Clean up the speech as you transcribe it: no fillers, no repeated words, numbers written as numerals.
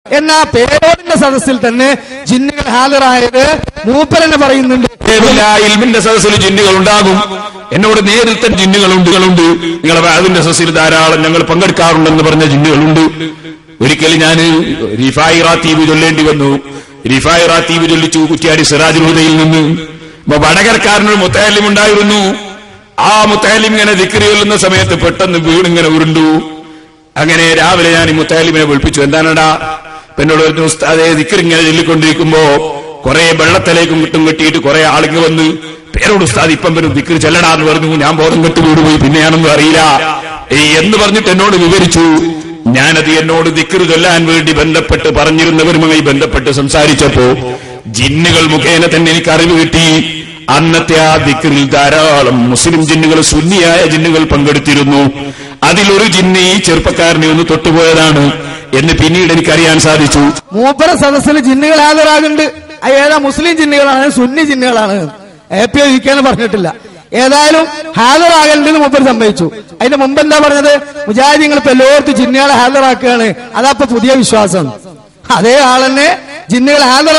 എന്നാ പേരോടിന്റെ സദസ്സിൽ തന്നെ ജിന്നുകൾ ഹാജരായത് മൂപ്പരെന്നെ പറയുന്നുണ്ട്. ഇൽമിന്റെ സദസ്സിൽ ജിന്നുകൾ ഉണ്ടാകും. എന്നോട് നേരിട്ട് ജിന്നുകളുണ്ട്. നിങ്ങളെ അതിന്റെ സദസ്സിൽ ധാരാളം ഞങ്ങൾ പങ്കെടുക്കാറുണ്ടെന്ന് പറഞ്ഞ ജിന്നുകളുണ്ട്. ഒരിക്കൽ ഞാൻ റിഫായി റാത്തീബ് ചൊല്ലേണ്ടി വന്നു. റിഫായി റാത്തീബ് ചൊല്ലിച്ചു കുറ്റ്യാടി സിറാജുൽ ഹുദയിൽ നിന്ന്. വടകരക്കാരനൊരു മുത്തഅല്ലിം ഉണ്ടായിരുന്നു. ആ മുത്തഅല്ലിം ഇങ്ങനെ ദിക്ർ ചൊല്ലുന്ന സമയത്ത് പെട്ടെന്ന് വീണിങ്ങനെ ഉരുണ്ടു. അങ്ങനെ രാവിലെ ഞാൻ ഈ മുത്തഅല്ലിമിനെ വിളിപ്പിച്ചു. എന്താണടാ? എന്നോട് ഒരു ഉസ്താദേ ദിക്ർ ഇങ്ങനെ ചൊല്ലിക്കൊണ്ടിരിക്കുമ്പോ കുറെ വെള്ളത്തിലേക്കും കിട്ടും കെട്ടിയിട്ട് കുറെ ആളുകൾ വന്ന് പേരോട് ഉസ്താദ് ഇപ്പം വരും ദിക്ർ ചെല്ലടാന്ന് പറഞ്ഞു. ഞാൻ ബോധം കെട്ട് വീടുപോയി. പിന്നെ ഞാനൊന്നും അറിയില്ല എന്ന് പറഞ്ഞിട്ട് എന്നോട് വിവരിച്ചു. ഞാനത് എന്നോട് ദിക്ർ ചൊല്ലാൻ വേണ്ടി ബന്ധപ്പെട്ട് പറഞ്ഞിരുന്നവരുമായി ബന്ധപ്പെട്ട് സംസാരിച്ചപ്പോ ജിന്നുകൾ മുഖേന തന്നെ എനിക്ക് അറിവ് കിട്ടി. അന്നത്തെ ആ ദിക്റിൽ ധാരാളം മുസ്ലിം ജിന്നുകൾ, സുന്നിയായ ജിന്നുകൾ പങ്കെടുത്തിരുന്നു. അതിലൊരു ജിന്ന് ഈ ചെറുപ്പക്കാരനെ ഒന്ന് തൊട്ടുപോയതാണ് എന്ന് പിന്നീട് എനിക്കറിയാൻ സാധിച്ചു. മൂപ്പര സദസ്സിൽ ജിന്നുകൾ ഹാജരാകുന്നുണ്ട്. ഏതാ മുസ്ലിം ജിന്നുകളാണ് സുന്നി ജിന്നുകളാണ് ഇരിക്കാന്ന് പറഞ്ഞിട്ടില്ല. ഏതായാലും ഹാജരാകേണ്ടത് മൂപ്പർ സമ്മതിച്ചു. അതിന്റെ മുമ്പ് എന്താ പറഞ്ഞത്? മുജാഹിദീങ്ങൾ ഇപ്പൊ എല്ലായിടത്തും ജിന്നുകളെ ഹാജരാക്കുകയാണ്. അതാ ഇപ്പൊ പുതിയ വിശ്വാസം. അതേ ആളെന്നെ ജിന്നുകളെ ഹാജരാ